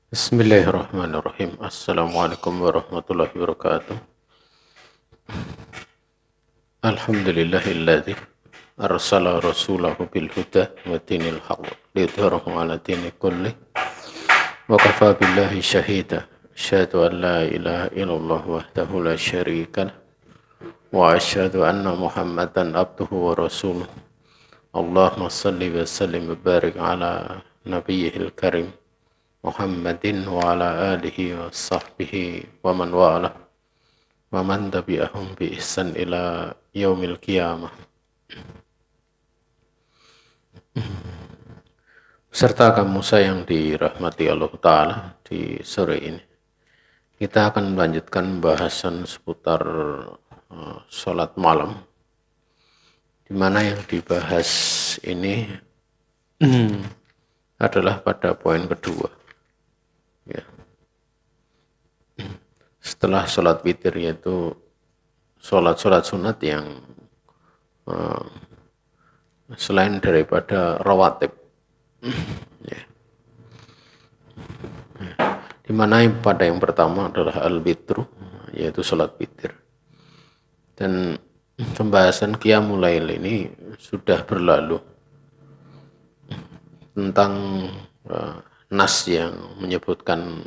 Bismillahirrahmanirrahim. Assalamualaikum warahmatullahi wabarakatuh. Alhamdulillahilladzi arsala rasulahu bil huda wa dinil haqq lidhhirahu ala dini kulli wa kafa billahi syahida. Asyhadu an la ilaha illallah wahdahu la syarika lah wa asyhadu anna Muhammadan abduhu wa rasuluh. Allahumma salli wa sallim wa barik ala nabiyyil karim Muhammadin wa ala alihi wa sahbihi wa man wa'ala wa man tabi'ahum bi ihsan ila yaumil qiyamah. Serta kamu sayang dirahmati Allah Ta'ala, di sore ini kita akan melanjutkan bahasan seputar sholat malam, di mana yang dibahas ini adalah pada poin kedua. Ya. Setelah sholat witir, yaitu sholat sunat yang selain daripada rawatib, ya. Di mana pada yang pertama adalah al-witru, yaitu sholat witir. Dan pembahasan qiyamul lail ini sudah berlalu tentang nas yang menyebutkan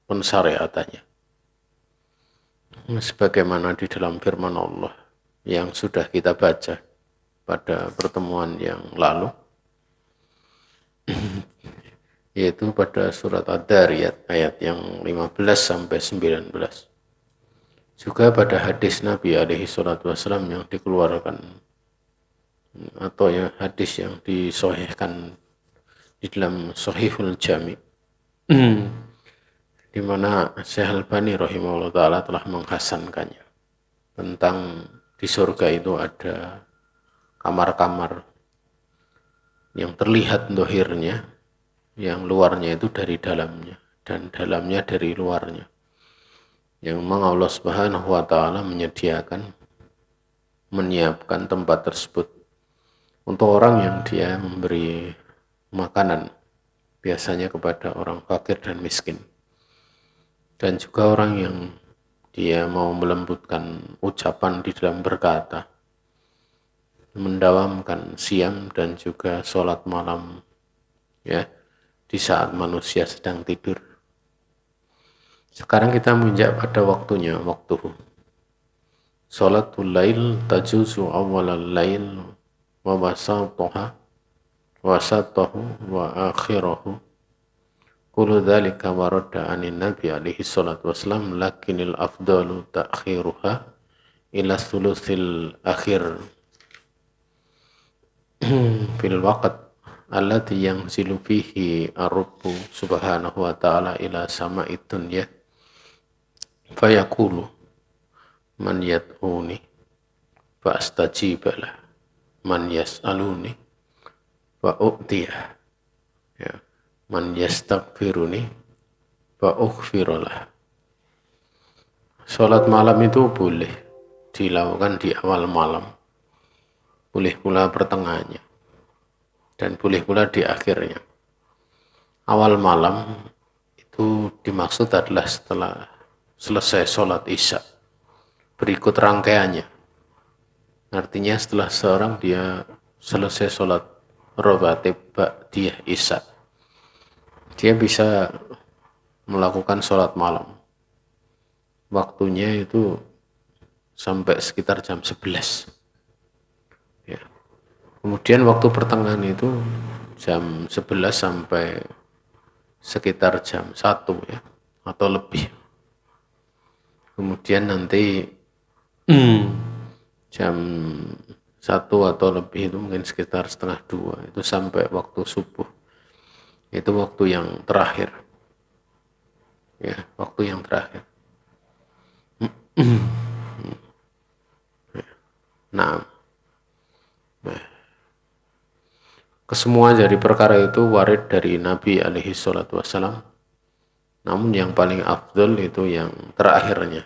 pensyariatannya, sebagaimana di dalam firman Allah yang sudah kita baca pada pertemuan yang lalu, yaitu pada surat Ad-Dariyat ayat yang 15 sampai 19. Juga pada hadis Nabi alaihi salatu wasallam yang dikeluarkan, atau ya hadis yang disahihkan di dalam Sahihul Jami, di mana Syekh Al-Albani rahimahullah ta'ala telah menghasankannya, tentang di surga itu ada kamar-kamar yang terlihat dohirnya, yang luarnya itu dari dalamnya, dan dalamnya dari luarnya, yang memang Allah Subhanahu wa ta'ala menyiapkan tempat tersebut untuk orang yang dia memberi makanan, biasanya kepada orang fakir dan miskin, dan juga orang yang dia mau melembutkan ucapan di dalam berkata, mendawamkan siam dan juga sholat malam, ya, di saat manusia sedang tidur. Sekarang kita menginjak pada waktunya, waktu sholatul lail tajuzu awalal lail wa wasatahu wa akhirahu. Kullu dhalika warada anin nabi alaihi salatu wassalam, lakinil afdalu ta'khiruha ila thuluthil akhir fil waqt alladhi yanzilu fihi ar-rabbu subhanahu wa ta'ala ila sama'id dunya fayaqulu man yad'uni fa astajibalah, man yas'aluni fa u'tiyah, ya, man yastaghfiruni fa ughfiralah. Salat malam itu boleh dilakukan di awal malam, boleh pula pertengahannya, dan boleh pula di akhirnya. Awal malam itu dimaksud adalah setelah selesai sholat isya, berikut rangkaiannya. Artinya setelah seorang dia selesai sholat rawatib ba'diyah isya, dia bisa melakukan sholat malam. Waktunya itu sampai sekitar jam 11. Ya. Kemudian waktu pertengahan itu jam 11 sampai sekitar jam 1, ya, atau lebih. Kemudian nanti jam 1 atau lebih itu mungkin sekitar setengah 2, itu sampai waktu subuh. Itu waktu yang terakhir, ya, waktu yang terakhir. Nah, kesemua dari perkara itu warid dari Nabi alaihi salatu wassalam, namun yang paling afdol itu yang terakhirnya,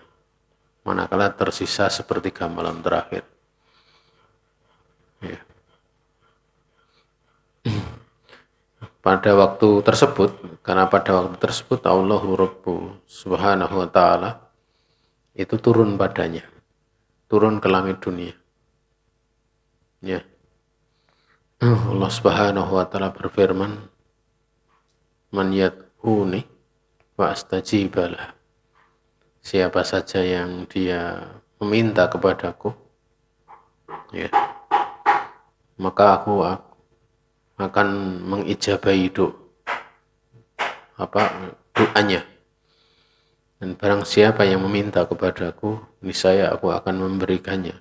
manakala tersisa sepertiga malam terakhir, ya. pada waktu tersebut, karena pada waktu tersebut Allahu Rabbu Subhanahu wa ta'ala itu turun padanya, turun ke langit dunia. Ya. Allah Subhanahu wa ta'ala berfirman, man yad'uni wa astajibalah. Siapa saja yang dia meminta kepadaku, ya, maka aku akan mengijabahi doanya. Dan barang siapa yang meminta kepadaku, niscaya aku akan memberikannya.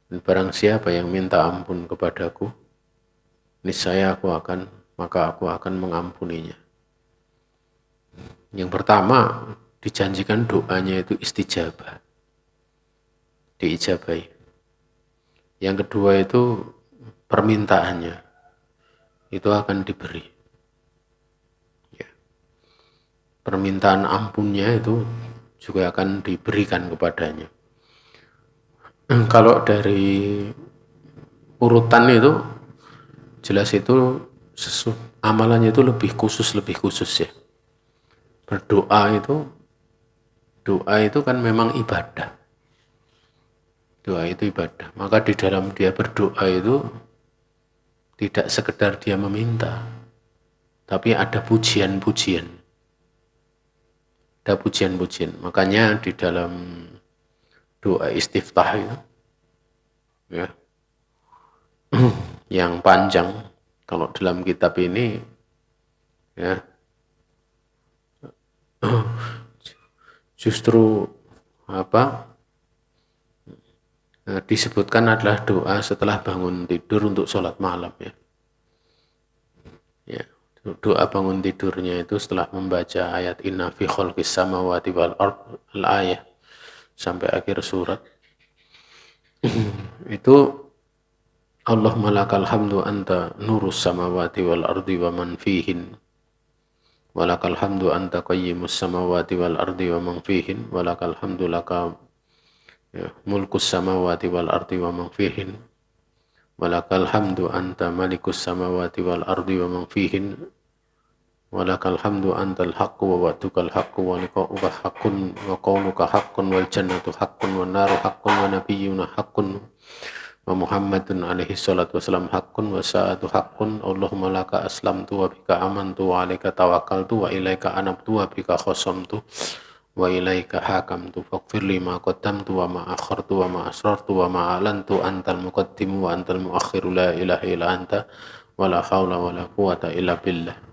Dan barang siapa yang minta ampun kepadaku, niscaya maka aku akan mengampuninya. Yang pertama, dijanjikan doanya itu istijabah, diijabahi. Yang kedua itu permintaannya itu akan diberi. Ya. Permintaan ampunnya itu juga akan diberikan kepadanya. Kalau dari urutan itu jelas itu amalannya itu lebih khusus ya. Berdoa itu kan memang ibadah. Doa itu ibadah. Maka di dalam dia berdoa itu tidak sekedar dia meminta, tapi ada pujian-pujian. Ada pujian-pujian. Makanya di dalam doa istiftah itu, ya, yang panjang, kalau dalam kitab ini, ya, justru disebutkan adalah doa setelah bangun tidur untuk sholat malam, ya. Ya, doa bangun tidurnya itu setelah membaca ayat inna fi khalqis samawati wal ard al-ayah sampai akhir surat. Itu Allahumma lakal hamdu anta nurus samawati wal ardi wa man fihin. Walakal hamdu anta qayyimus samawati wal ardi wa man fihin. Walakal hamdu laka mulkus samawati wal ardi wa man fihin. Walakal hamdu anta malikus samawati wal ardi wa man fihin. Walakal hamdu antal haqqu wa wa'dukal haqqu wa liqa'uka haqqun wa qawluka haqqun wal jannatu haqqun wa naru haqqun wa nabiyyuna haqqun wa Muhammadun alaihi salatu wassalam haqqun wa sa'atu haqqun. Allahumma laka aslamtu wa bika amantu wa alaika tawakkaltu wa ilaika anabtu wa bika khosamtu wa ilaika hakamtu faghfir li ma qaddamtu wa ma akhartu wa ma asrartu wa ma alantu antal muqaddimu wa antal muakhiru la ilaha illa anta wa la hawla wa la quwata illa billah.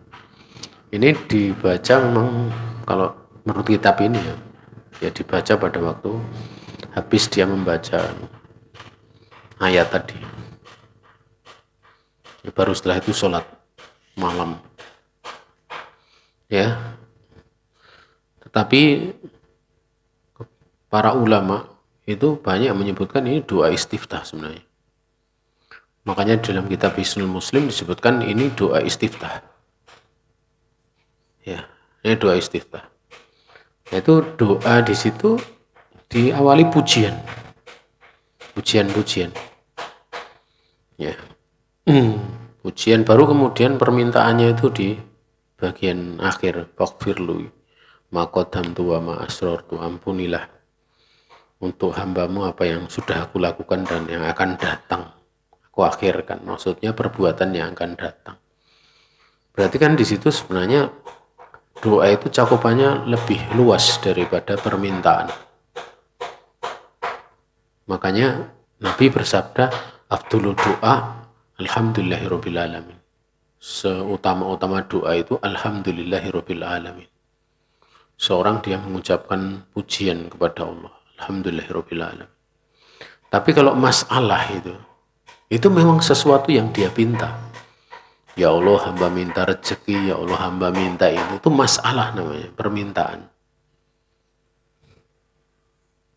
Ini dibaca memang kalau menurut kitab ini ya dibaca pada waktu habis dia membaca ayat tadi. Ya, baru setelah itu sholat malam. Ya. Tetapi para ulama itu banyak menyebutkan ini doa istiftah sebenarnya. Makanya dalam kitab Hisnul Muslim disebutkan ini doa istiftah. Ya, ini doa istiftah. Itu doa di situ diawali pujian. Pujian-pujian. Ya. Pujian baru kemudian permintaannya itu di bagian akhir. Faghfirlu ma qaddamtu wa ma asrartu, ampunilah untuk hambamu apa yang sudah aku lakukan dan yang akan datang. Aku akhirkan. Maksudnya perbuatan yang akan datang. Berarti kan di situ sebenarnya doa itu cakupannya lebih luas daripada permintaan. Makanya Nabi bersabda, afdhulu doa alhamdulillahirabbil alamin. Seutama-utama doa itu alhamdulillahirabbil alamin. Seorang dia mengucapkan pujian kepada Allah, alhamdulillahirabbil alamin. Tapi kalau masalah itu memang sesuatu yang dia pinta. Ya Allah, hamba minta rezeki, ya Allah, hamba minta ini. Itu masalah namanya, permintaan.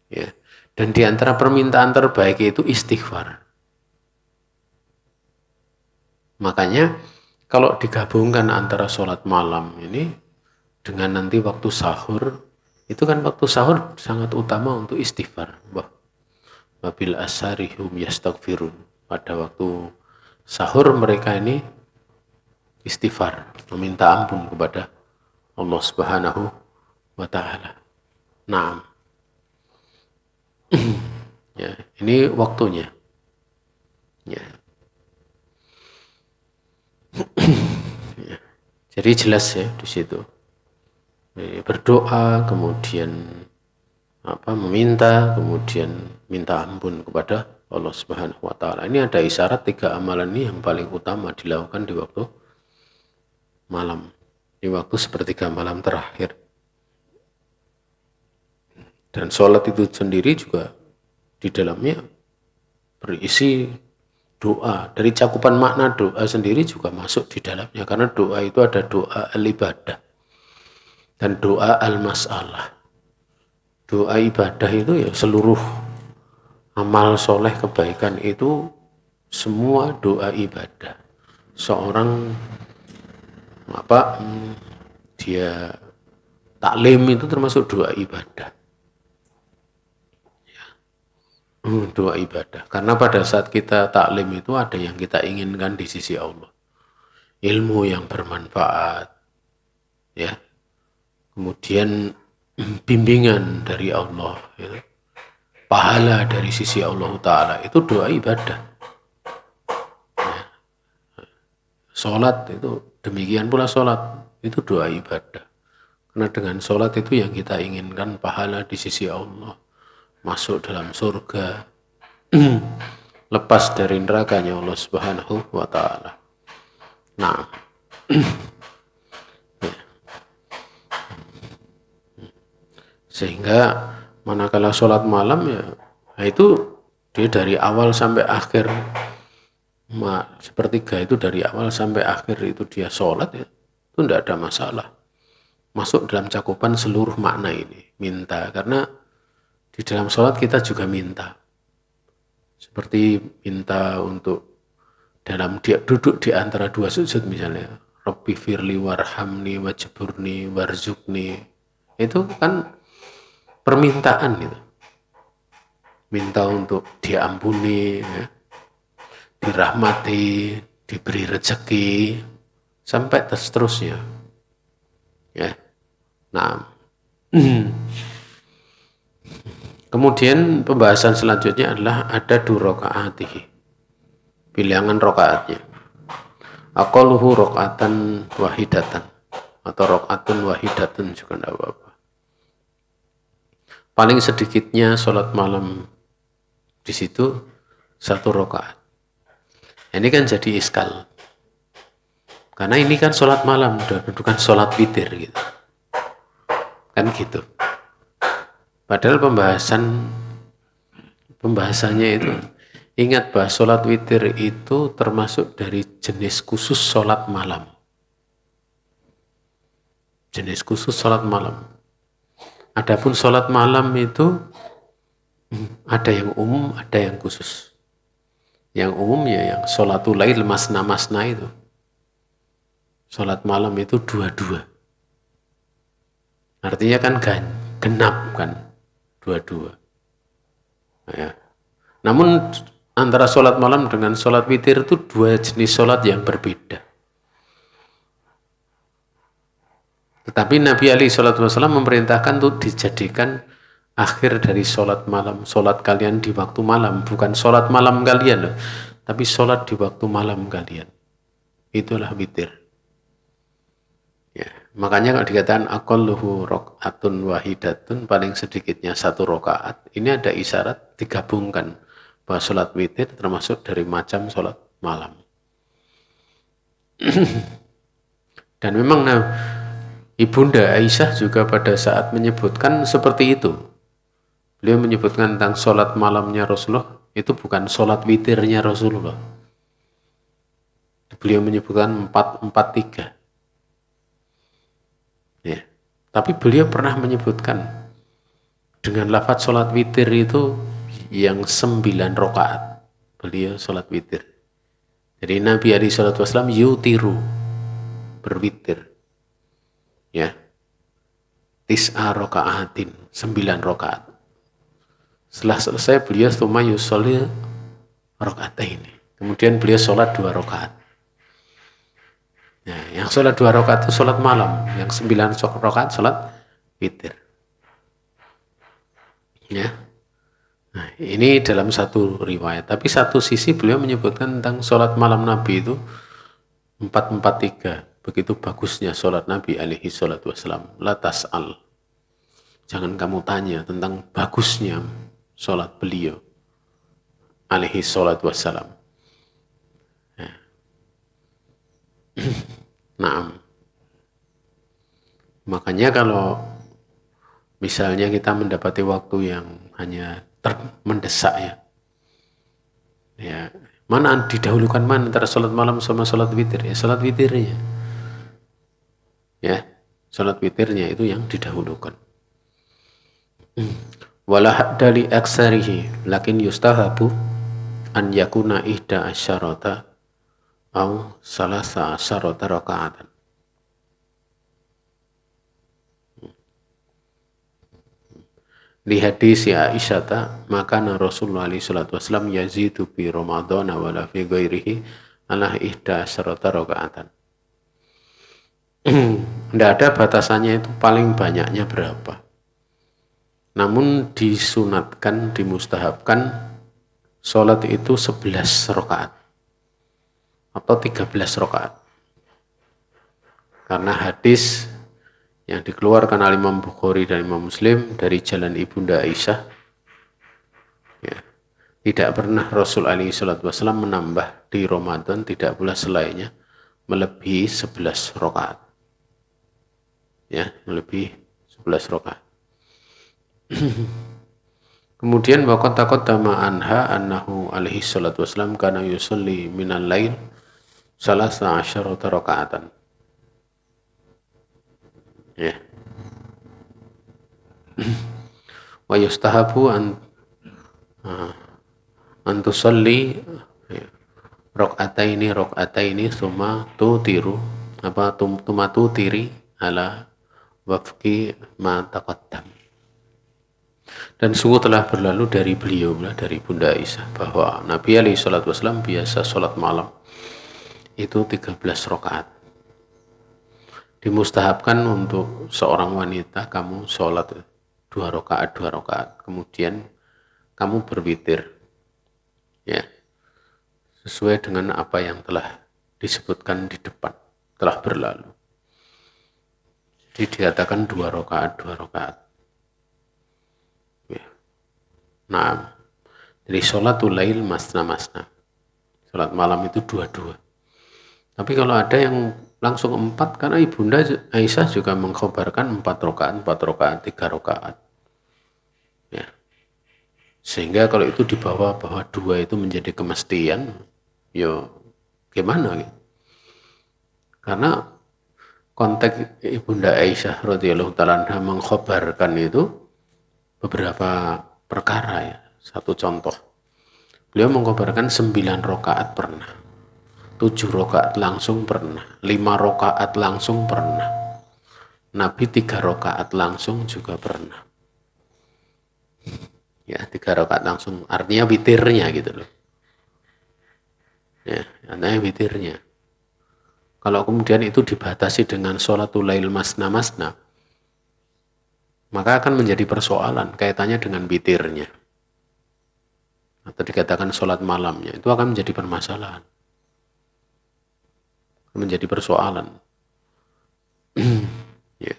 Ya. Dan di antara permintaan terbaik itu istighfar. Makanya kalau digabungkan antara sholat malam ini dengan nanti waktu sahur, itu kan waktu sahur sangat utama untuk istighfar. Wabil asharihum yastaghfirun. Pada waktu sahur mereka ini istighfar, meminta ampun kepada Allah Subhanahu wa Ta'ala. Naam. Ya, ini waktunya. Ya. Ya. Jadi jelas ya di situ. Berdoa, kemudian meminta, kemudian minta ampun kepada Allah Subhanahu wa Ta'ala. Ini ada isyarat 3 amalan ini yang paling utama dilakukan di waktu malam, di waktu sepertiga malam terakhir. Dan sholat itu sendiri juga di dalamnya berisi doa. Dari cakupan makna doa sendiri juga masuk di dalamnya, karena doa itu ada doa al-ibadah dan doa al-mas'alah. Doa ibadah itu ya seluruh amal soleh kebaikan itu semua doa ibadah. Seorang dia taklim itu termasuk doa ibadah. Doa ibadah. Karena pada saat kita taklim itu ada yang kita inginkan di sisi Allah. Ilmu yang bermanfaat. Ya. Kemudian bimbingan dari Allah. Ya. Pahala dari sisi Allah Ta'ala. Itu doa ibadah. Ya. Sholat itu demikian pula sholat. Itu doa ibadah. Karena dengan sholat itu yang kita inginkan pahala di sisi Allah. Masuk dalam surga, lepas dari nerakanya Allah Subhanahu wa Ta'ala. Nah, sehingga manakala sholat malam ya itu dia dari awal sampai akhir, sepertiga itu dari awal sampai akhir itu dia sholat ya, itu tidak ada masalah. Masuk dalam cakupan seluruh makna ini, minta, karena di dalam sholat kita juga minta. Seperti minta untuk dalam dia duduk di antara 2 sujud misalnya. Rabbi firli warhamni wajburni warzukni. Itu kan permintaan gitu. Minta untuk diampuni, ya, dirahmati, diberi rezeki, sampai seterusnya. Ya. Nah. Kemudian pembahasan selanjutnya adalah ada 2 rakaatihi. Bilangan rakaatnya. Aqalluhu rakaatan wahidatan atau rakaatun wahidatan juga tidak apa-apa. Paling sedikitnya sholat malam di situ 1 rakaat. Ini kan jadi iskal. Karena ini kan sholat malam, bukan sholat witir gitu. Kan gitu. Padahal pembahasannya itu, ingat bahwa sholat witir itu termasuk dari jenis khusus sholat malam. Jenis khusus sholat malam. Adapun sholat malam itu ada yang umum, ada yang khusus. Yang umum ya yang sholatul lail masna-masna itu. Sholat malam itu 2-2. Artinya kan genap kan. 2-2. Ya. Namun antara sholat malam dengan sholat witir itu 2 jenis sholat yang berbeda. Tetapi Nabi SAW memerintahkan untuk dijadikan akhir dari sholat malam. Sholat kalian di waktu malam, bukan sholat malam kalian loh, tapi sholat di waktu malam kalian. Itulah witir. Ya, makanya kalau dikatakan aqalluhu rakaatun wahidatun, paling sedikitnya 1 rakaat, ini ada isyarat digabungkan bahwa sholat witir termasuk dari macam sholat malam. Dan memang Ibunda Aisyah juga pada saat menyebutkan seperti itu. Beliau menyebutkan tentang sholat malamnya Rasulullah, itu bukan sholat witirnya Rasulullah. Beliau menyebutkan 4-4-3. Ya. Tapi beliau pernah menyebutkan dengan lafaz sholat witir itu yang 9 rakaat. Beliau sholat witir. Jadi Nabi SAW yutiru, berwitir. Ya. Tis'a rakaatin, 9 rakaat. Setelah selesai beliau tsumma yusolli rakaatain. Kemudian beliau sholat 2 rakaat. Nah, yang sholat 2 rakaat itu sholat malam, yang 9 rakaat sholat witir. Ya. Nah, ini dalam satu riwayat. Tapi satu sisi beliau menyebutkan tentang sholat malam Nabi itu 443. Begitu bagusnya sholat Nabi alaihi salatu wassalam. La tas'al. Jangan kamu tanya tentang bagusnya sholat beliau alaihi salatu wassalam. Nah, makanya kalau misalnya kita mendapati waktu yang hanya mendesak ya mana didahulukan mana antara sholat malam sama sholat witir? Ya sholat witirnya, ya sholat witirnya itu yang didahulukan. Walah dari aksarihi, lakin yustahabu an yakuna ihda asyarata au salasa asyarata rakaatan. Di hadis Aisyah, maka Rasulullah SAW yazidu fi Ramadan wala fi ghairihi ala ihda asyarata rakaatan. Tidak ada batasannya itu paling banyaknya berapa. Namun disunatkan, dimustahabkan sholat itu 11 rakaat atau 13 rakaat. Karena hadis yang dikeluarkan oleh Imam Bukhari dan Imam Muslim dari jalan Ibunda Aisyah, ya, tidak pernah Rasul SAW menambah di Ramadan, tidak pula selainnya melebihi 11 rakaat. Ya, melebihi 11 rakaat. Kemudian waqad anha annahu alaihi salatu wassalam kana yusalli minal lail salasa asyarata rakaatan. Ya. Wa yustahabu an tusalli rakaataini tsumma tutiru tuma tutiri ala wafqi ma taqaddam. Dan sungguh telah berlalu dari beliau, dari Bunda Aisyah, bahwa Nabi SAW biasa sholat malam itu 13 rakaat. Dimustahabkan untuk seorang wanita kamu sholat 2 rakaat, kemudian kamu berwitir, ya, sesuai dengan apa yang telah disebutkan di depan, telah berlalu. Jadi dikatakan 2 rakaat. Nah, jadi sholatul lail masna. Sholat malam itu 2. Tapi kalau ada yang langsung 4, karena Ibunda Aisyah juga mengkhabarkan 4 rakaat, 3 rakaat. Ya. Sehingga kalau itu dibawa bahwa 2 itu menjadi kemestian, ya gimana gitu. Karena konteks Ibunda Aisyah radhiyallahu ta'ala anha mengkhabarkan itu beberapa perkara, ya. Satu contoh, beliau mengkhabarkan 9 rakaat pernah, 7 rakaat langsung pernah, 5 rakaat langsung pernah, Nabi 3 rakaat langsung juga pernah. Ya, 3 rakaat langsung, artinya witirnya gitu loh. Ya, artinya witirnya. Kalau kemudian itu dibatasi dengan sholatul lail masna, maka akan menjadi persoalan kaitannya dengan witirnya. Atau dikatakan sholat malamnya, itu akan menjadi permasalahan. Menjadi persoalan. Ya.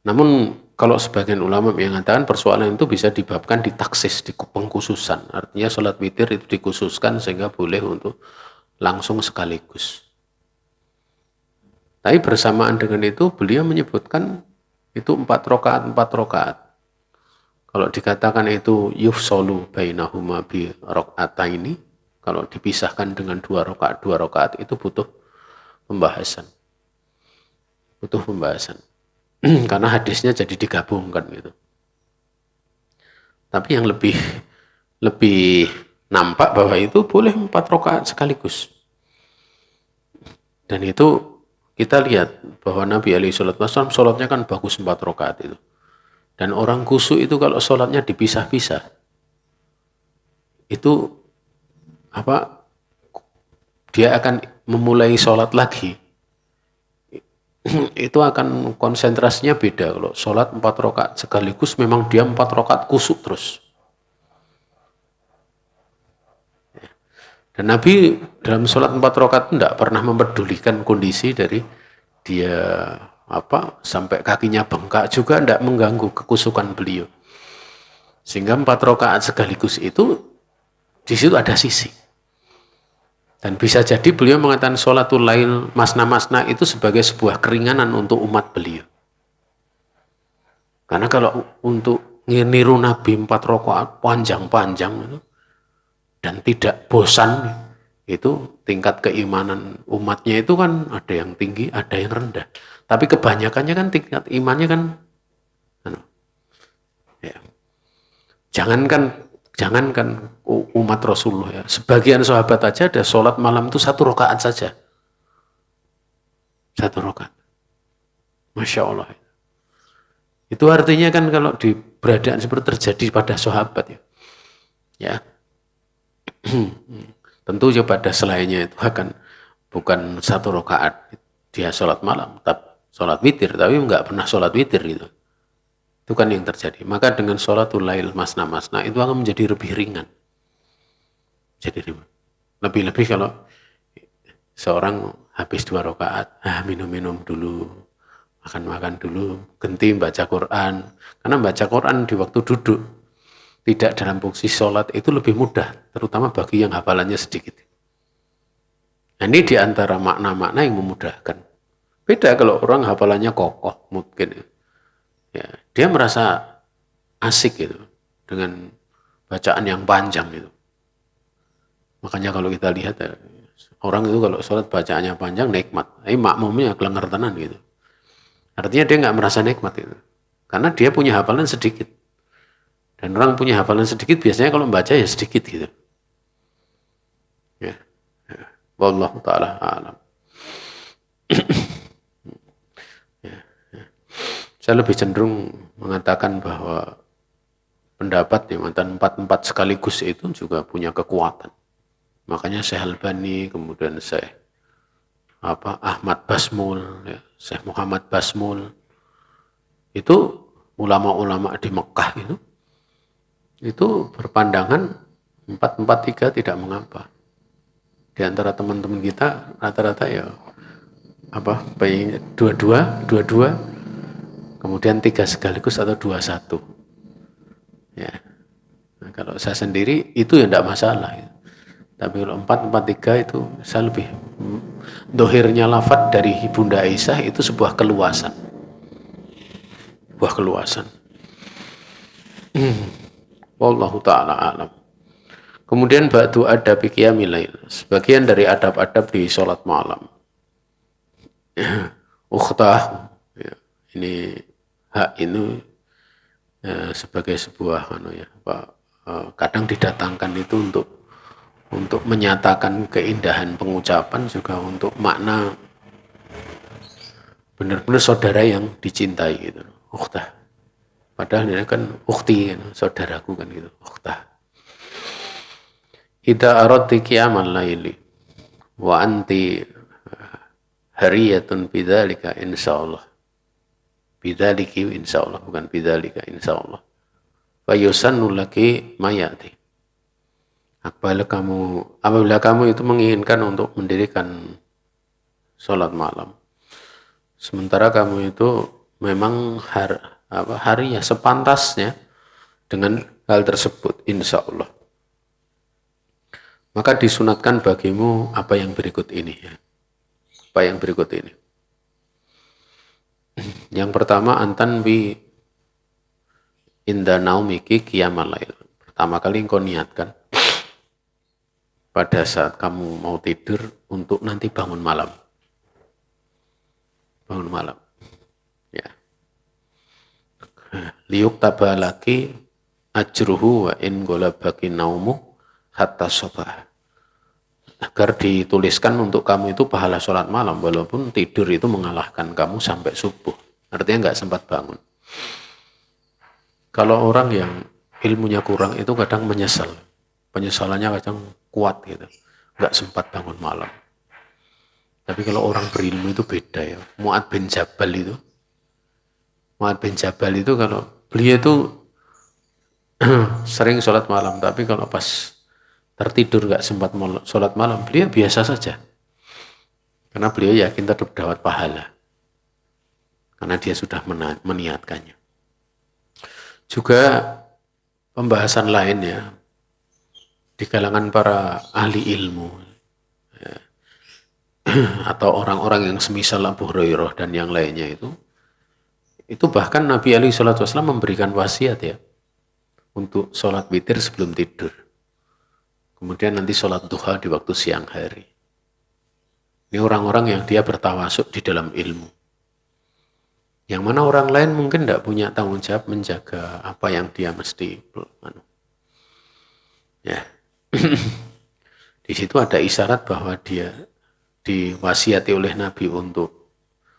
Namun kalau sebagian ulama mengatakan persoalan itu bisa dibabkan di taksis, di pengkhususan. Artinya sholat witir itu dikhususkan sehingga boleh untuk langsung sekaligus. Tapi bersamaan dengan itu beliau menyebutkan itu 4 rakaat. Kalau dikatakan itu yufsolu bainahuma bi rakaataini, kalau dipisahkan dengan 2 rakaat itu butuh pembahasan. Karena hadisnya jadi digabungkan gitu. Tapi yang lebih nampak bahwa itu boleh 4 rakaat sekaligus. Dan itu kita lihat bahwa Nabi SAW sholatnya kan bagus 4 rakaat itu. Dan orang khusyuk itu kalau sholatnya dipisah-pisah, itu dia akan memulai sholat lagi itu akan konsentrasinya beda. Kalau sholat 4 rakaat sekaligus memang dia 4 rakaat kusuk terus. Dan Nabi dalam sholat 4 rakaat tidak pernah mempedulikan kondisi dari dia sampai kakinya bengkak juga tidak mengganggu kekusukan beliau. Sehingga 4 rakaat sekaligus itu di situ ada sisi. Dan bisa jadi beliau mengatakan sholatul lail masna-masna itu sebagai sebuah keringanan untuk umat beliau. Karena kalau untuk niru Nabi 4 rakaat panjang-panjang itu, dan tidak bosan, itu tingkat keimanan umatnya itu kan ada yang tinggi, ada yang rendah. Tapi kebanyakannya kan tingkat imannya kan, ya. Jangankan umat Rasulullah ya. Sebagian sahabat aja ada sholat malam itu 1 rakaat saja. 1 rakaat. Masya Allah. Itu artinya kan kalau di beradaan seperti terjadi pada sahabat ya. Ya. Tentu ya pada selainnya itu bukan 1 rakaat dia sholat malam, tapi sholat witir, tapi enggak pernah sholat witir gitu. Itu kan yang terjadi. Maka dengan sholatul lail masna-masna itu akan menjadi lebih ringan. Jadi lebih-lebih kalau seorang habis 2 rakaat, minum-minum dulu, makan-makan dulu, ganti baca Quran. Karena baca Quran di waktu duduk, tidak dalam posisi sholat itu lebih mudah, terutama bagi yang hafalannya sedikit. Nah, ini diantara makna-makna yang memudahkan. Beda kalau orang hafalannya kokoh, mungkin ya, dia merasa asik gitu dengan bacaan yang panjang gitu. Makanya kalau kita lihat orang itu kalau sholat bacaannya panjang nikmat, makmumnya kelenger tenan gitu. Artinya dia nggak merasa nikmat gitu, karena dia punya hafalan sedikit. Dan orang punya hafalan sedikit biasanya kalau membaca ya sedikit gitu. Ya, wallahu taala alam. Saya lebih cenderung mengatakan bahwa pendapat yang mengatakan 4 sekaligus itu juga punya kekuatan. Makanya Syekh Albani, kemudian Syekh Ahmad Basmul, ya, Syekh Muhammad Basmul, itu ulama-ulama di Mekah itu berpandangan 4-4-3 tidak mengapa. Di antara teman-teman kita rata-rata ya dua-dua, kemudian 3 sekaligus atau 2-1. Ya. Nah, kalau saya sendiri itu ya tidak masalah. Tapi kalau 4-4-3 itu saya lebih dohirnya lafadz dari Bunda Aisyah itu sebuah keluasan. Sebuah keluasan. Wallahu ta'ala alam. Kemudian ba'du adab qiyamil lail. Sebagian dari adab-adab di sholat malam. Ukhtah. Ya, ini hak ini sebagai sebuah kadang didatangkan itu untuk menyatakan keindahan pengucapan, juga untuk makna benar-benar saudara yang dicintai gitu. Ukhtah. Padahal ini kan ukhti, saudaraku kan gitu. Ukhtah. Idza aradti qiyamal laili wa anti hariyatun bidzalika insyaallah. Bidzaliki insyaallah, bukan bidzalika insyaallah. Fa yusannu laki mayati. Apabila kamu itu menginginkan untuk mendirikan sholat malam, sementara kamu itu memang hari ya sepantasnya dengan hal tersebut, insya Allah, maka disunatkan bagimu apa yang berikut ini ya. Apa yang berikut ini. Yang pertama, antan bi inda naumiki qiyamal lail. Pertama kali engkau niatkan pada saat kamu mau tidur untuk nanti bangun malam. Bangun malam. Ya. Liyuk tabalaki ajruhu wa in golabaki naumu hatta sobah. Agar dituliskan untuk kamu itu pahala sholat malam, walaupun tidur itu mengalahkan kamu sampai subuh. Artinya nggak sempat bangun. Kalau orang yang ilmunya kurang itu kadang menyesal. Penyesalannya kadang kuat gitu. Nggak sempat bangun malam. Tapi kalau orang berilmu itu beda ya. Mu'ad bin Jabal itu kalau beliau itu sering sholat malam, tapi kalau pas tertidur gak sempat sholat malam, beliau biasa saja. Karena beliau yakin tetap dapat pahala. Karena dia sudah meniatkannya. Juga pembahasan lainnya di kalangan para ahli ilmu ya, atau orang-orang yang semisal Abu Hurairah dan yang lainnya itu bahkan Nabi SAW memberikan wasiat ya untuk sholat witir sebelum tidur. Kemudian nanti sholat duha di waktu siang hari. Ini orang-orang yang dia bertawasuk di dalam ilmu. Yang mana orang lain mungkin tidak punya tanggung jawab menjaga apa yang dia mesti. Ya. Di situ ada isyarat bahwa dia diwasiati oleh Nabi untuk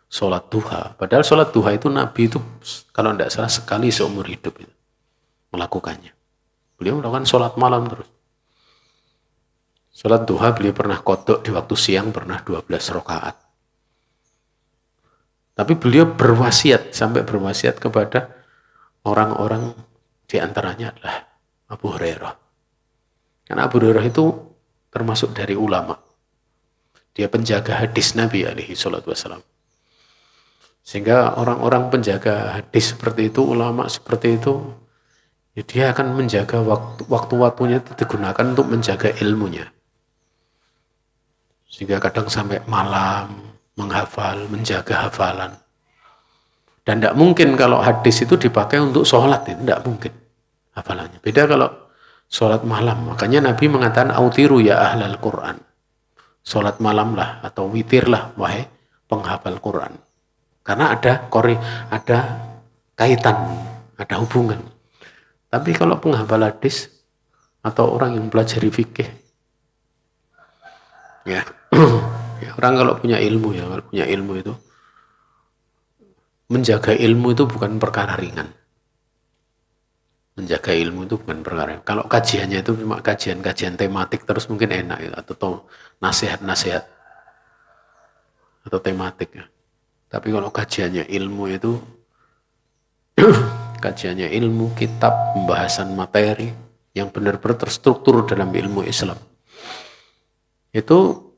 sholat duha. Padahal sholat duha itu Nabi itu kalau tidak salah sekali seumur hidup itu melakukannya. Beliau melakukan sholat malam terus. Sholat duha beliau pernah qodok di waktu siang, pernah 12 rakaat. Tapi beliau sampai berwasiat kepada orang-orang di antaranya adalah Abu Hurairah. Karena Abu Hurairah itu termasuk dari ulama. Dia penjaga hadis Nabi alaihi salatu wassalam. Sehingga orang-orang penjaga hadis seperti itu, ulama seperti itu, ya dia akan menjaga waktu-waktunya itu digunakan untuk menjaga ilmunya. Sehingga kadang sampai malam menghafal, menjaga hafalan. Dan tidak mungkin kalau hadis itu dipakai untuk sholat, itu tidak mungkin hafalannya. Beda kalau sholat malam. Makanya Nabi mengatakan, autiru ya ahlal Quran. Sholat malamlah atau witirlah, wahai penghafal Quran. Karena ada kaitan, ada hubungan. Tapi kalau penghafal hadis atau orang yang pelajari fikih, ya, ya orang kalau punya ilmu itu menjaga ilmu itu bukan perkara ringan. Menjaga ilmu itu bukan perkara ringan. Kalau kajiannya itu cuma kajian tematik terus mungkin enak ya, atau nasihat-nasihat atau tematik ya. Tapi kalau kajiannya ilmu itu kajiannya ilmu, kitab, pembahasan materi yang benar-benar terstruktur dalam ilmu Islam. Itu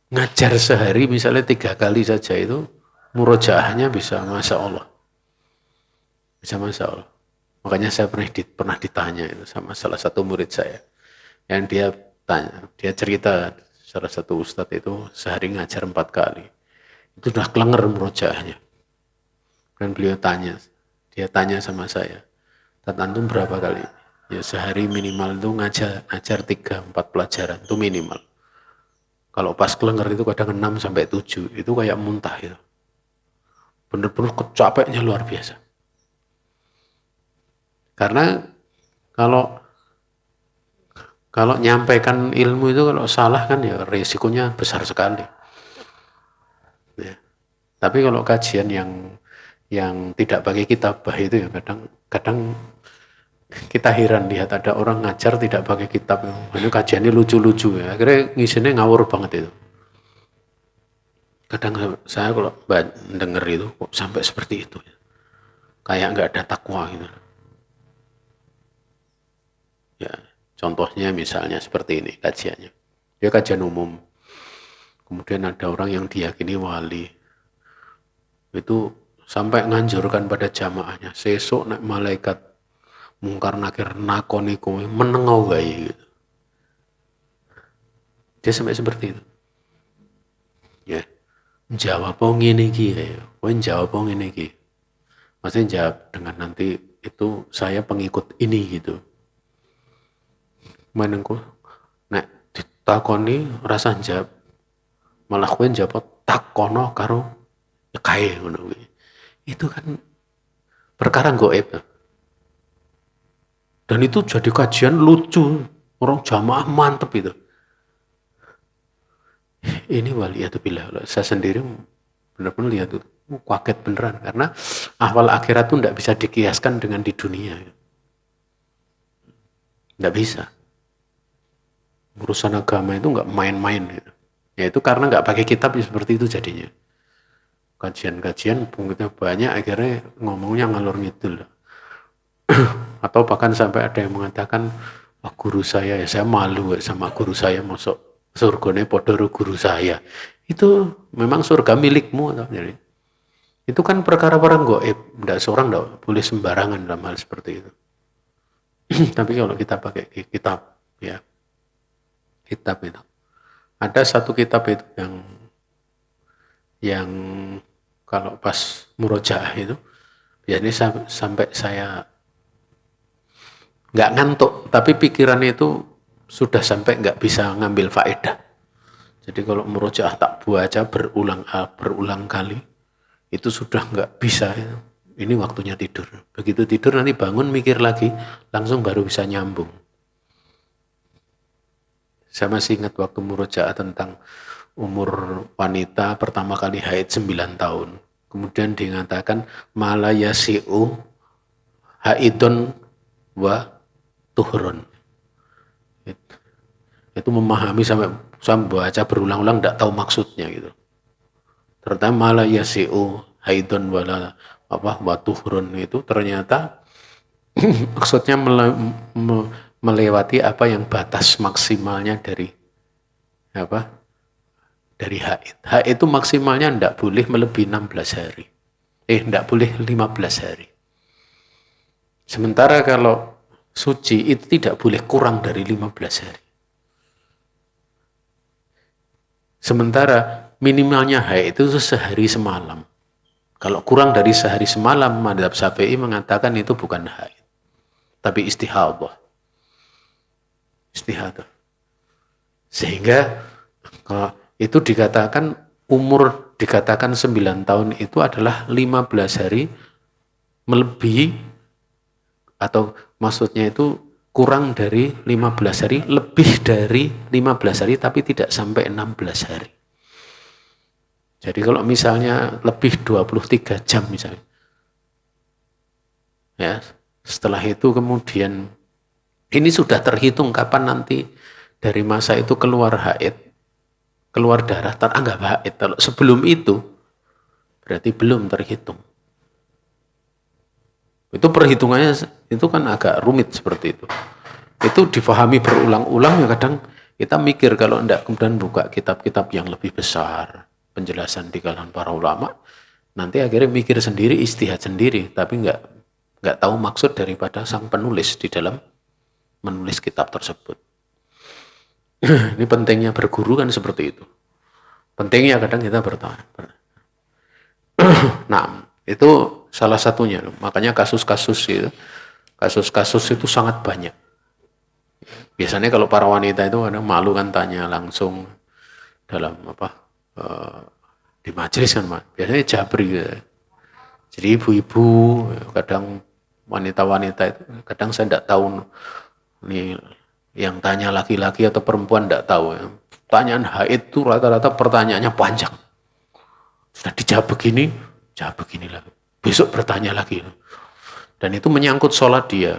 ngajar sehari misalnya 3 kali saja itu murojaahnya bisa Masya Allah. Bisa Masya Allah. Makanya saya pernah ditanya itu sama salah satu murid saya. Yang dia cerita salah satu ustadz itu sehari ngajar 4 kali. Itu sudah kelenger murojaahnya. Dan dia tanya sama saya, Tat antum berapa kali? Ya sehari minimal itu ngajar 3-4 pelajaran, itu minimal. Kalau pas kelenger itu kadang 6-7, itu kayak muntah itu. Benar-benar capeknya luar biasa. Karena kalau nyampaikan ilmu itu kalau salah kan ya risikonya besar sekali. Ya. Tapi kalau kajian yang tidak pakai kitabah itu ya kadang kita heran lihat ada orang ngajar tidak pakai kitab. Ini kajiannya lucu-lucu ya. Akhirnya ngisinya ngawur banget itu. Kadang saya kalau denger itu kok sampai seperti itu. Kayak nggak ada takwa gitu. Ya, contohnya misalnya seperti ini kajiannya. Dia kajian umum. Kemudian ada orang yang diyakini wali. Itu sampai nganjurkan pada jamaahnya. Sesuk nek malaikat mungkar nakir nakoni kowe menengau gawe gitu. Dia sampai seperti itu. Ya. Jawab apa ngene iki ya. Kowe jawab apa ngene iki. Maksudnya jawab dengan nanti itu saya pengikut ini gitu. Menengku nek ditakoni rasa jawab malah kowe jawab takono karo kae ngono kuwi. Itu kan perkara gaib. Dan itu jadi kajian lucu, orang jamaah mantep itu. Ini waliyatubillah. Saya sendiri benar-benar lihat itu kaget beneran karena ahwal akhirat itu tidak bisa dikiaskan dengan di dunia. Tidak bisa. urusan agama itu nggak main-main gitu. Ya itu karena nggak pakai kitab ya seperti itu jadinya. Kajian-kajian punggutnya banyak, akhirnya ngomongnya ngalor ngidul. Atau bahkan sampai ada yang mengatakan, wah guru saya ya, saya malu sama guru saya, masuk surganya podoro guru saya. Itu memang surga milikmu. Jadi, itu kan perkara-perkara gaib, tidak seorang tidak boleh sembarangan dalam hal seperti itu. Tapi kalau kita pakai kitab, ya kitab itu. Ada satu kitab itu yang kalau pas murojaah itu, biasanya sampai saya nggak ngantuk, tapi pikirannya itu sudah sampai nggak bisa ngambil faedah. Jadi kalau murojaah tak baca berulang kali, itu sudah nggak bisa. Ini waktunya tidur. Begitu tidur nanti bangun mikir lagi, langsung baru bisa nyambung. Saya masih ingat waktu murojaah tentang umur wanita pertama kali haid 9 tahun. Kemudian dikatakan malayasi'u haidun wa tuhron. Itu memahami sampai baca berulang-ulang tidak tahu maksudnya gitu. Terutama malayasi'u haidun wala wa tuhron itu ternyata maksudnya melewati apa yang batas maksimalnya dari dari haid. Haid itu maksimalnya tidak boleh melebihi 16 hari. Tidak boleh 15 hari. Sementara kalau suci itu tidak boleh kurang dari 15 hari. Sementara minimalnya haid itu sehari semalam. Kalau kurang dari sehari semalam, mazhab Syafi'i mengatakan itu bukan haid, tapi istihadah. Istihadah. Sehingga kalau itu dikatakan umur dikatakan 9 tahun itu adalah 15 hari melebihi, atau maksudnya itu kurang dari 15 hari, lebih dari 15 hari tapi tidak sampai 16 hari. Jadi kalau misalnya lebih 23 jam misalnya, ya setelah itu kemudian ini sudah terhitung kapan nanti dari masa itu keluar haid, keluar darah, teranggap haid. Kalau sebelum itu berarti belum terhitung. Itu perhitungannya itu kan agak rumit seperti itu. Itu difahami berulang-ulang, ya kadang kita mikir kalau enggak kemudian buka kitab-kitab yang lebih besar, penjelasan di kalangan para ulama, nanti akhirnya mikir sendiri, ijtihad sendiri, tapi enggak tahu maksud daripada sang penulis di dalam menulis kitab tersebut. Ini pentingnya berguru kan seperti itu. Pentingnya kadang kita bertanya. Nah, itu salah satunya. Makanya kasus-kasus itu sangat banyak. Biasanya kalau para wanita itu kadang malu kan tanya langsung dalam di majelis kan, biasanya jabri gitu. Jadi ibu-ibu, kadang wanita-wanita itu kadang saya tidak tahu ini yang tanya laki-laki atau perempuan, tidak tahu. Pertanyaan haid itu rata-rata pertanyaannya panjang. Sudah dijawab begini, jawab begini lagi. Besok bertanya lagi. Dan itu menyangkut sholat dia.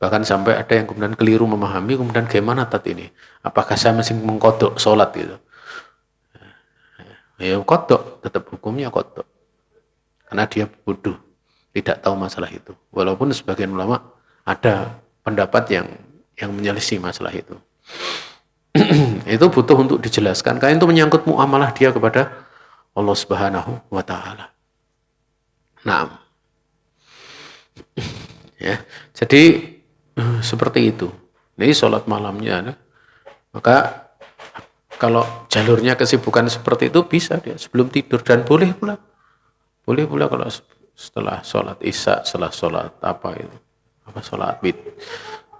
Bahkan sampai ada yang kemudian keliru memahami, kemudian gimana tat ini? Apakah saya masih mengkodok sholat gitu? Ya kodok, tetap hukumnya kodok. Karena dia bodoh, tidak tahu masalah itu. Walaupun sebagian ulama ada pendapat yang menyelisih masalah itu. Itu butuh untuk dijelaskan, karena itu menyangkut muamalah dia kepada Allah Subhanahu wa Ta'ala. Nah, ya, jadi seperti itu. Ini sholat malamnya. Maka kalau jalurnya kesibukan seperti itu bisa dia sebelum tidur, dan boleh pula kalau setelah sholat isya, setelah sholat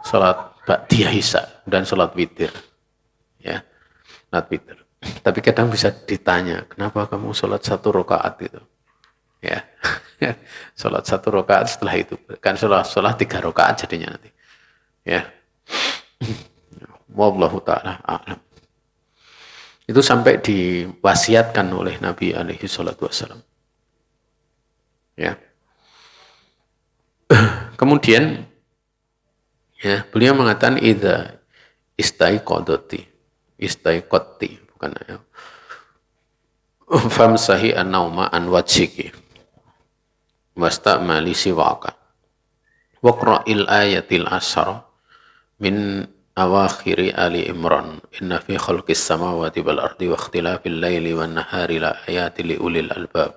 sholat ba'diyah isya dan sholat witir, ya, sholat witir. Tapi kadang bisa ditanya, kenapa kamu sholat 1 rakaat gitu, ya, sholat 1 rakaat setelah itu kan sholat 3 rakaat jadinya nanti, ya. Wallahu ta'ala a'lam. Itu sampai diwasiatkan oleh Nabi alaihi salatu wassalam. Ya. Kemudian ya, beliau mengatakan istaiqotti bukan ya. Famsahi an-nauma an wajhiki wastamali siwaka waqra'il ayatil asyara min awakhiri Ali Imran inna fi khalqis samawati wal ardi wa ikhtilafil laili wan nahari la ayati li ulil albab.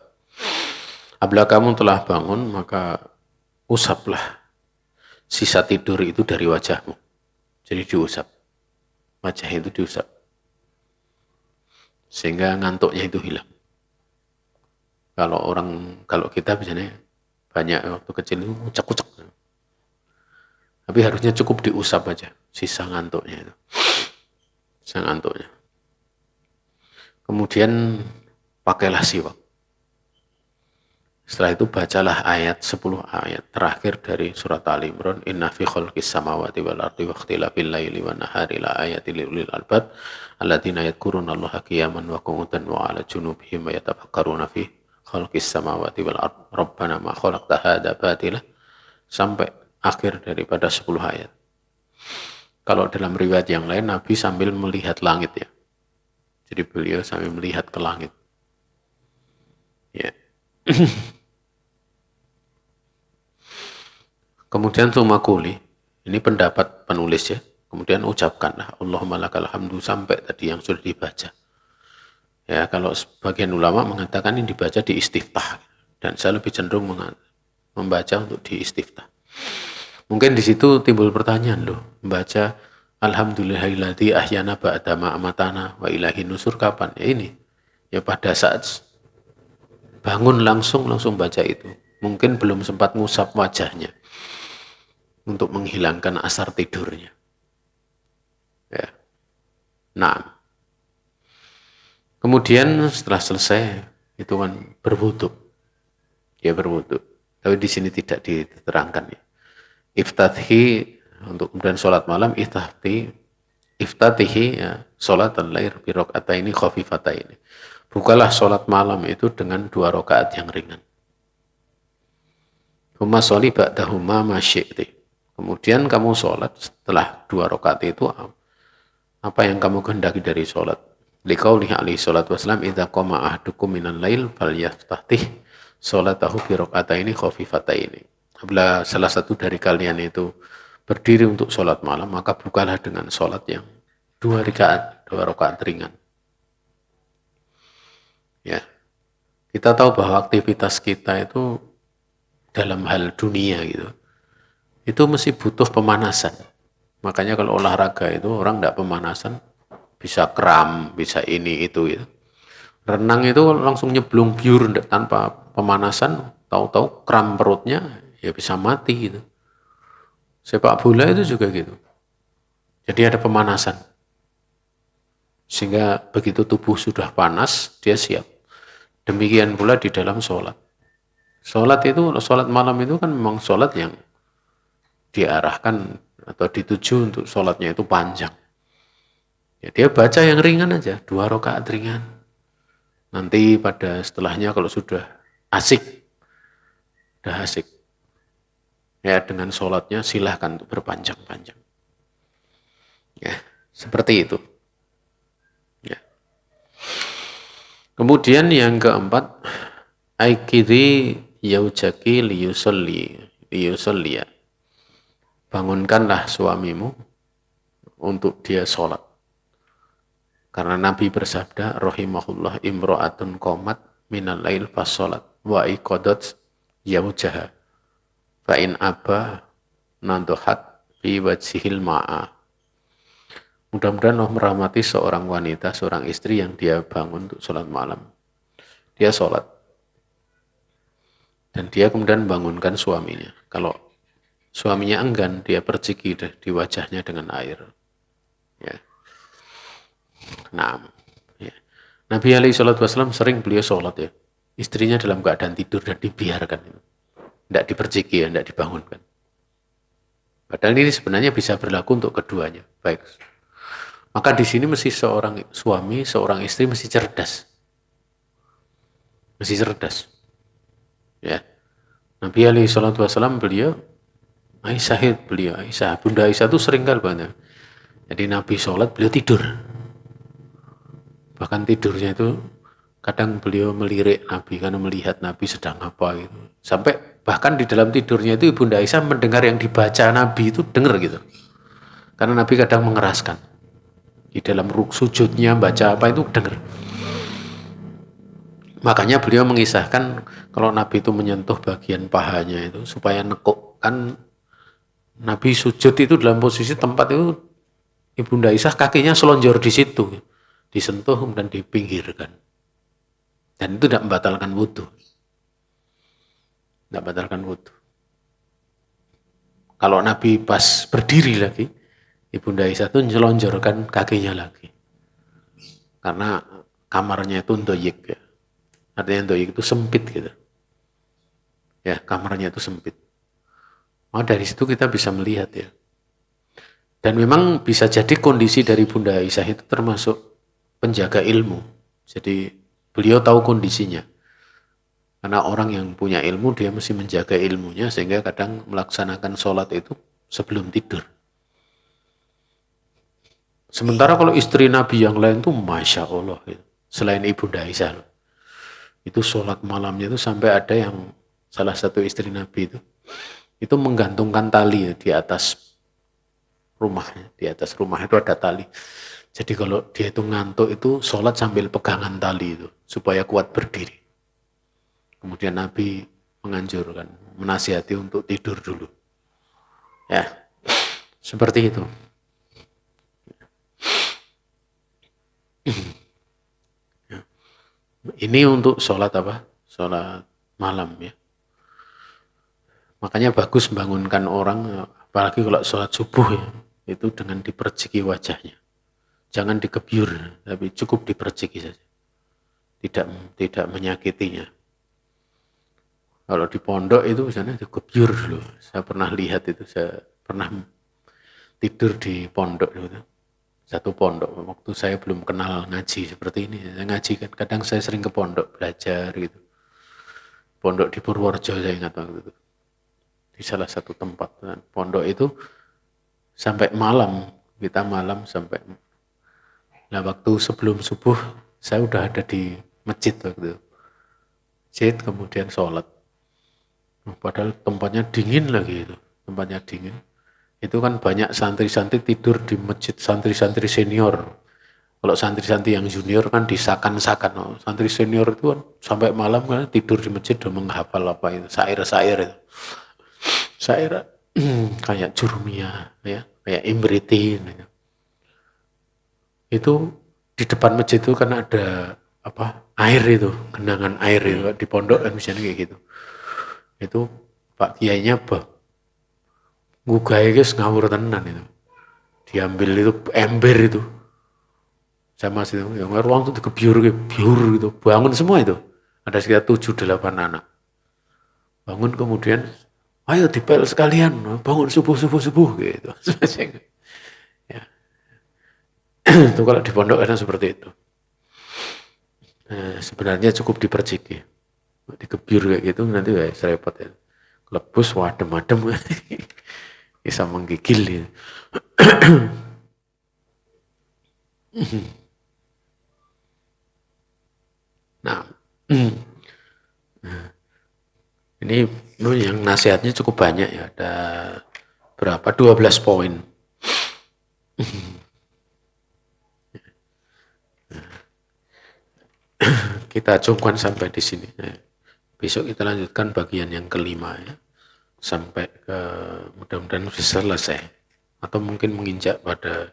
Apabila kamu telah bangun maka usaplah sisa tidur itu dari wajahmu. Jadi diusap. Wajah itu diusap. Sehingga ngantuknya itu hilang. Kalau kita biasanya banyak waktu kecil itu ucek-ucek. Tapi harusnya cukup diusap aja sisa ngantuknya itu. Sisa ngantuknya. Kemudian pakailah siwak. Setelah itu bacalah 10 ayat terakhir dari surat Ali Imran, inna fi khalqis samawati wal ardi wa ikhtilafil laili wan nahari la ayatin liulil albab alladzina yadhkuruna Allaha qiyaman wa qu'udan wa 'ala junubihim wa yatafakkaruna fi khalqis samawati wal ardi rabbana ma khalaqta hadza batila, sampai akhir daripada 10 ayat. Kalau dalam riwayat yang lain Nabi sambil melihat langit ya. Jadi beliau sambil melihat ke langit. Ya. Kemudian sumakuli, ini pendapat penulis ya. Kemudian ucapkanlah Allahumma lakal hamdu sampai tadi yang sudah dibaca. Ya, kalau sebagian ulama mengatakan ini dibaca di istiftah dan saya lebih cenderung membaca untuk di istiftah. Mungkin di situ timbul pertanyaan loh, membaca alhamdulillahilladzi ahyana ba'da ma amatana wa ilahi nusur kapan? Ya ini. Ya pada saat bangun langsung baca itu. Mungkin belum sempat ngusap wajahnya untuk menghilangkan asar tidurnya. Ya. Nah, kemudian setelah selesai itu kan berwudu. Ya berwudu. Tapi di sini tidak diterangkan ya. Iftatihi untuk kemudian sholat malam iftatihi ya, sholat al-lail bi rakaataini khafifataini. Bukalah sholat malam itu dengan 2 rakaat yang ringan. Huma sholli ba'dahuma ma syi'ti. Kemudian kamu sholat setelah 2 rakaat itu apa yang kamu kehendaki dari sholat. Liqaulihi alaihi salatu wassalam idza qama ahadukum minal lail falyaftih sholatahu bi rakaataini khafifataini. Apabila salah satu dari kalian itu berdiri untuk sholat malam, maka bukalah dengan sholat yang 2 rakaat ringan. Ya, kita tahu bahwa aktivitas kita itu dalam hal dunia gitu, itu mesti butuh pemanasan. Makanya kalau olahraga itu orang tidak pemanasan, bisa kram, bisa ini itu gitu. Renang itu langsung nyeblung biur tanpa pemanasan, tahu-tahu kram perutnya, ya bisa mati gitu. Sepak bola itu juga gitu. Jadi ada pemanasan. Sehingga begitu tubuh sudah panas, dia siap. Demikian pula di dalam sholat. Sholat malam itu kan memang sholat yang diarahkan atau dituju untuk sholatnya itu panjang. Ya, dia baca yang ringan aja, 2 rakaat ringan. Nanti pada setelahnya kalau sudah asik, ya dengan sholatnya silahkan untuk berpanjang-panjang. Ya, seperti itu. Ya. Kemudian yang keempat, aikidhi yaujaki liyusolliya. Bangunkanlah suamimu untuk dia sholat. Karena Nabi bersabda, rahimahullah imro'atun qomat minal lail fas sholat wa iqadat yaujaha fa'in abba nandohat bi wajhil ma'a. Mudah-mudahan Allah merahmati seorang wanita, seorang istri yang dia bangun untuk sholat malam. Dia sholat. Dan dia kemudian bangunkan suaminya. Kalau suaminya enggan, dia perciki di wajahnya dengan air. Ya. Nah, ya. Nabi SAW sering beliau sholat ya. Istrinya dalam keadaan tidur dan dibiarkan. Tidak diperciki ya, tidak dibangunkan. Padahal ini sebenarnya bisa berlaku untuk keduanya. Baik. Maka di sini mesti seorang suami, seorang istri mesti cerdas. Mesti cerdas. Ya. Nabi SAW beliau, Aisyah, Bunda Aisyah itu sering kali banyak. Jadi Nabi sholat, beliau tidur. Bahkan tidurnya itu kadang beliau melirik Nabi karena melihat Nabi sedang apa gitu. Sampai bahkan di dalam tidurnya itu Ibunda Aisyah mendengar yang dibaca Nabi itu dengar gitu. Karena Nabi kadang mengeraskan. Di dalam sujudnya baca apa itu dengar. Makanya beliau mengisahkan kalau Nabi itu menyentuh bagian pahanya itu supaya nekuk. Kan Nabi sujud itu dalam posisi tempat itu Ibunda Aisyah kakinya selonjor di situ. Disentuh dan dipinggirkan. Dan itu tidak membatalkan wudhu. Tidak membatalkan wudhu. Kalau Nabi pas berdiri lagi, Ibunda Aisyah itu nyelonjorkan kakinya lagi. Karena kamarnya itu doyik ya. Artinya doyik itu sempit gitu. Ya, kamarnya itu sempit. Oh, dari situ kita bisa melihat ya. Dan memang bisa jadi kondisi dari Bunda Aisyah itu termasuk penjaga ilmu. Jadi beliau tahu kondisinya. Karena orang yang punya ilmu dia mesti menjaga ilmunya sehingga kadang melaksanakan sholat itu sebelum tidur. Sementara kalau istri Nabi yang lain tuh Masya Allah. Selain Ibunda Aisyah. Itu sholat malamnya itu sampai ada yang salah satu istri Nabi itu menggantungkan tali di atas rumahnya. Di atas rumah itu ada tali. Jadi kalau dia itu ngantuk itu sholat sambil pegangan tali itu supaya kuat berdiri. Kemudian Nabi menganjurkan, menasihati untuk tidur dulu. Ya, seperti itu. Ini untuk sholat apa? Sholat malam ya. Makanya bagus membangunkan orang, apalagi kalau sholat subuh ya, itu dengan diperciki wajahnya. Jangan dikebyur, tapi cukup diperciki saja. Tidak menyakitinya. Kalau di pondok itu misalnya dikebyur loh. Saya pernah lihat itu, saya pernah tidur di pondok gitu. Satu pondok, waktu saya belum kenal ngaji seperti ini. Saya ngaji kan, kadang saya sering ke pondok belajar gitu. Pondok di Purworejo saya ingat waktu itu. Di salah satu tempat. Pondok itu sampai malam, kita malam sampai. Nah waktu sebelum subuh, saya udah ada di masjid waktu itu. Masjid kemudian sholat. Padahal tempatnya dingin lagi itu. Tempatnya dingin. Itu kan banyak santri-santri tidur di masjid, santri-santri senior. Kalau santri-santri yang junior kan disakan-sakan. Oh, santri senior itu kan sampai malam kan tidur di masjid dan menghafal apa itu, syair-syair itu. Syair kayak Jurumiyah, ya, kayak Imritin. Gitu. Itu di depan masjid itu kan ada apa air itu, genangan air itu di pondok kan misalnya kayak gitu. Itu Pak Kiainya ngugai guys ngawur tenan itu. Diambil itu ember itu. Sama situ, yang ruang itu dikebyur gitu, bangun semua itu. Ada sekitar 7-8 anak. Bangun kemudian, ayo dipel sekalian, bangun subuh gitu. Ya. Itu kalau di pondok kan seperti itu. Nah, sebenarnya cukup diperciki. Dikebyur kayak gitu nanti ya serempet ya. Lebus wadem-wadem bisa menggigil ya. Nah, ini yang nasihatnya cukup banyak ya, ada berapa? 12 poin. Kita cukupkan sampai di sini. Besok kita lanjutkan bagian yang kelima ya, sampai ke mudah-mudahan bisa selesai atau mungkin menginjak pada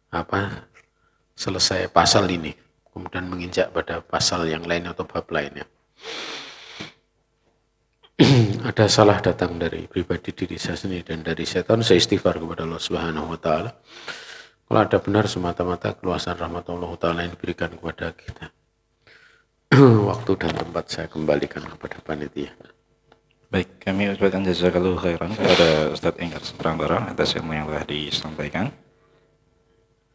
apa selesai pasal ini, kemudian menginjak pada pasal yang lain atau bab lainnya. Ada salah datang dari pribadi diri saya sendiri dan dari setan, saya istighfar kepada Allah Subhanahu wa taala. Kalau ada benar semata-mata keluasan rahmat Allah taala yang diberikan kepada kita. Waktu dan tempat saya kembalikan kepada panitia. Baik, kami ucapkan jazakallahu khairan kepada Ustadz Enggar Seberang atas ilmu yang telah disampaikan.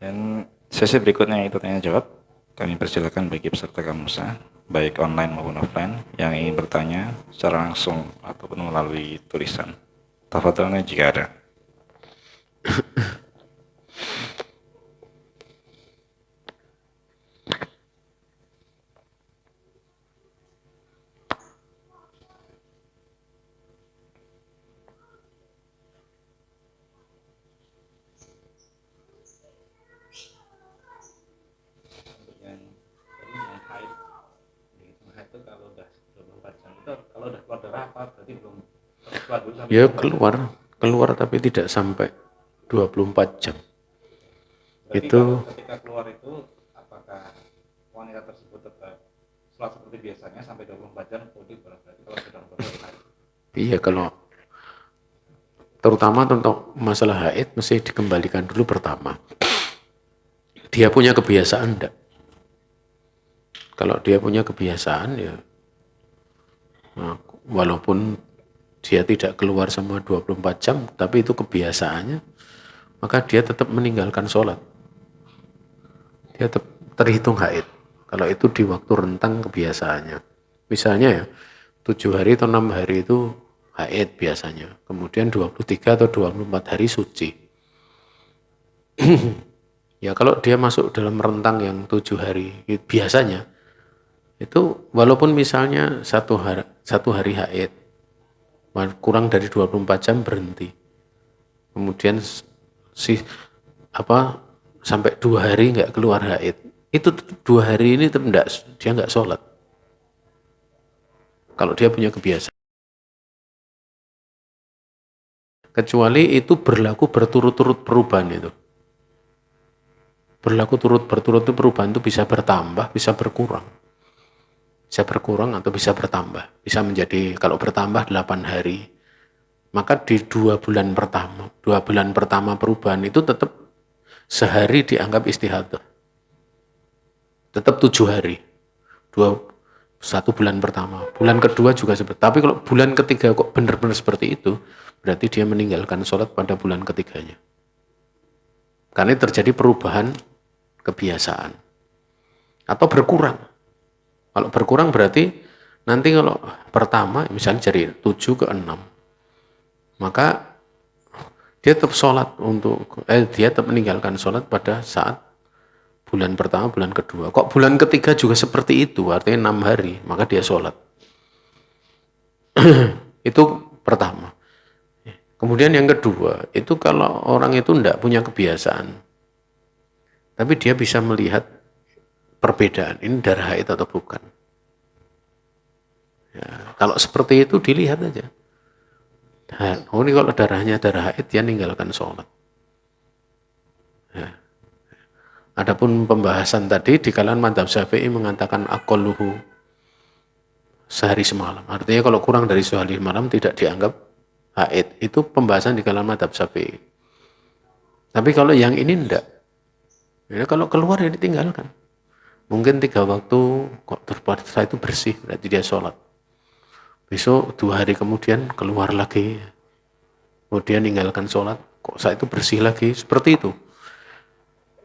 Dan sesi berikutnya itu tanya jawab. Kami persilakan bagi peserta Kamusa, baik online maupun offline, yang ingin bertanya secara langsung ataupun melalui tulisan. Tafadhalnya jika ada. berarti belum keluar dulu sampai Ya 24 jam. keluar tapi tidak sampai 24 jam. Berarti Itu kalau ketika keluar itu apakah wanita tersebut tetap sholat seperti biasanya sampai 24 jam berarti kalau sudah berhari. iya, kalau terutama untuk masalah haid mesti dikembalikan dulu pertama. Dia punya kebiasaan enggak? Kalau dia punya kebiasaan ya, nah, walaupun dia tidak keluar sama 24 jam, tapi itu kebiasaannya, maka dia tetap meninggalkan sholat. Dia tetap terhitung haid. Kalau itu di waktu rentang kebiasaannya. Misalnya ya, 7 hari atau 6 hari itu haid biasanya. Kemudian 23 atau 24 hari suci. Ya kalau dia masuk dalam rentang yang 7 hari, biasanya itu walaupun misalnya satu hari haid, kurang dari 24 jam berhenti. Kemudian sampai 2 hari nggak keluar haid. Itu 2 hari ini dia nggak sholat. Kalau dia punya kebiasaan. Kecuali itu berlaku berturut-turut perubahan itu. Berlaku berturut itu perubahan itu bisa bertambah, bisa berkurang. Bisa berkurang atau bisa bertambah. Bisa menjadi, kalau bertambah 8 hari, maka di 2 bulan pertama perubahan itu tetap sehari dianggap istihadah. Tetap 7 hari. 1 bulan pertama. Bulan kedua juga seperti itu. Tapi kalau bulan ketiga kok benar-benar seperti itu, berarti dia meninggalkan sholat pada bulan ketiganya. Karena terjadi perubahan kebiasaan. Atau berkurang. Kalau berkurang berarti nanti kalau pertama misalnya dari 7 ke 6, maka dia tetap sholat dia tetap meninggalkan sholat pada saat bulan pertama, bulan kedua. Kok bulan ketiga juga seperti itu, artinya 6 hari, maka dia sholat. Itu pertama. Kemudian yang kedua, itu kalau orang itu tidak punya kebiasaan, tapi dia bisa melihat perbedaan, ini darah haid atau bukan. Ya, kalau seperti itu dilihat aja. Oh ini kalau darahnya darah haid, dia ninggalkan sholat. Ya. Adapun pembahasan tadi di kalangan mazhab Syafi'i mengatakan aqalluhu sehari semalam. Artinya kalau kurang dari sehari semalam tidak dianggap haid. Itu pembahasan di kalangan mazhab Syafi'i. Tapi kalau yang ini enggak. Ya, kalau keluar ya ditinggalkan. Mungkin 3 waktu kok setelah itu bersih, berarti dia sholat. Besok 2 hari kemudian keluar lagi. Kemudian ninggalkan sholat, kok saat itu bersih lagi. Seperti itu.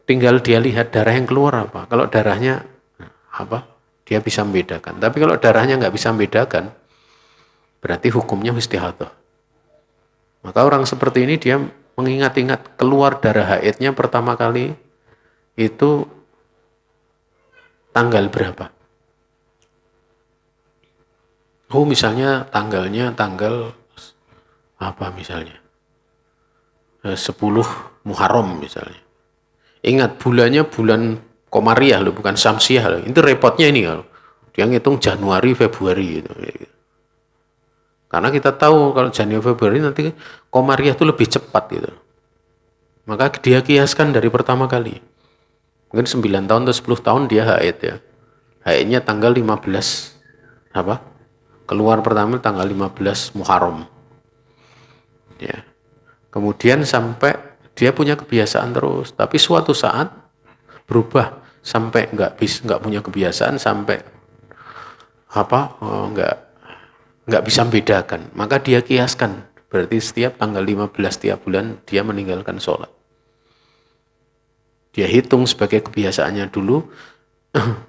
Tinggal dia lihat darah yang keluar apa. Kalau darahnya apa, dia bisa membedakan. Tapi kalau darahnya nggak bisa membedakan, berarti hukumnya istihadah. Maka orang seperti ini dia mengingat-ingat keluar darah haidnya pertama kali itu tanggal berapa. Oh misalnya tanggal apa misalnya 10 Muharram misalnya. Ingat bulannya bulan Komariah loh, bukan Syamsiah loh. Itu repotnya ini loh. Dia ngitung Januari, Februari gitu. Karena kita tahu kalau Januari, Februari nanti Komariah itu lebih cepat gitu. Maka dia kiaskan dari pertama kali. Mungkin 9 tahun atau 10 tahun dia haid ya. Haidnya tanggal 15 keluar pertama tanggal 15 Muharram. Ya. Kemudian sampai dia punya kebiasaan terus, tapi suatu saat berubah sampai nggak punya kebiasaan sampai nggak bisa membedakan. Maka dia kiaskan, berarti setiap tanggal 15 tiap bulan dia meninggalkan sholat. Dia hitung sebagai kebiasaannya dulu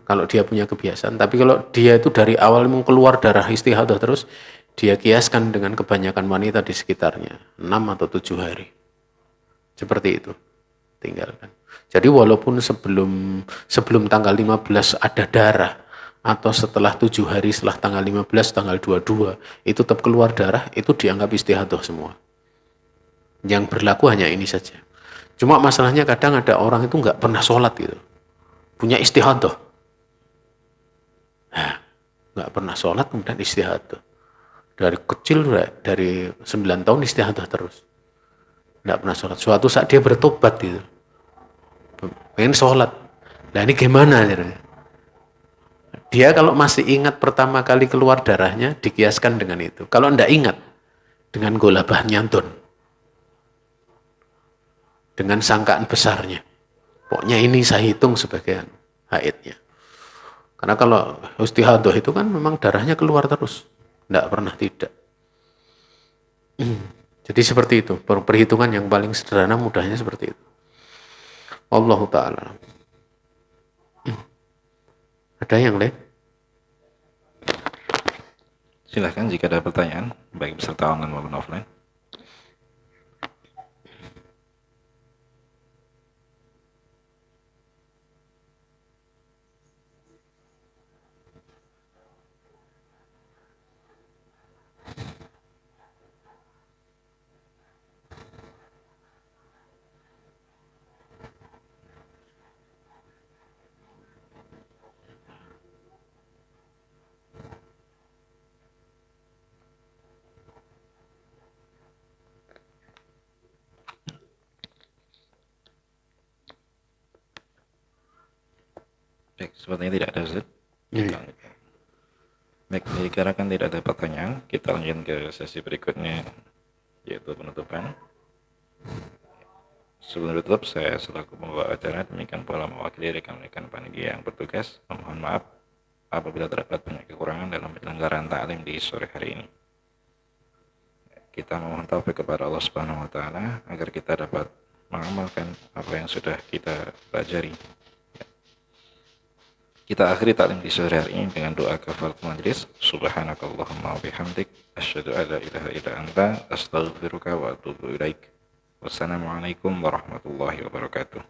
kalau dia punya kebiasaan. Tapi kalau dia itu dari awal mau keluar darah istihadah terus, dia kiaskan dengan kebanyakan wanita di sekitarnya 6 atau 7 hari. Seperti itu. Tinggalkan. Jadi walaupun sebelum tanggal 15 ada darah, atau setelah 7 hari setelah tanggal 15, tanggal 22, itu tetap keluar darah, itu dianggap istihadah semua. Yang berlaku hanya ini saja. Cuma masalahnya kadang ada orang itu nggak pernah sholat gitu. Punya istihadah. Nggak pernah sholat kemudian istihadah. Dari kecil, dari 9 tahun istihadah terus. Tidak pernah sholat. Suatu saat dia bertobat gitu. Pengen sholat. Nah ini gimana? Dia kalau masih ingat pertama kali keluar darahnya, dikiaskan dengan itu. Kalau tidak ingat, dengan golabah nyantun. Dengan sangkaan besarnya. Pokoknya ini saya hitung sebagai haidnya. Karena kalau istihadah itu kan memang darahnya keluar terus. Tidak pernah tidak. Jadi seperti itu. Perhitungan yang paling sederhana mudahnya seperti itu. Allahu Ta'ala. Ada yang lain? Silahkan jika ada pertanyaan, baik peserta online maupun offline. Baik, sepertinya tidak ada, Ustaz. Baik, dikarenakan tidak ada pertanyaan, kita lanjut ke sesi berikutnya, yaitu penutupan. Sebelum ditutup, saya selaku pembawa acara demikian pula mewakili rekan-rekan panitia yang bertugas, memohon maaf apabila terdapat banyak kekurangan dalam penyelenggaraan taklim di sore hari ini. Kita memohon taufik kepada Allah Subhanahu wa taala agar kita dapat mengamalkan apa yang sudah kita pelajari. Kita akhiri taklim di sore hari ini dengan doa kafaratul majlis. Subhanakallahumma wa bihamdik asyhadu an la ilaha illa anta astaghfiruka wa atubu ilaik. Wassalamualaikum warahmatullahi wabarakatuh.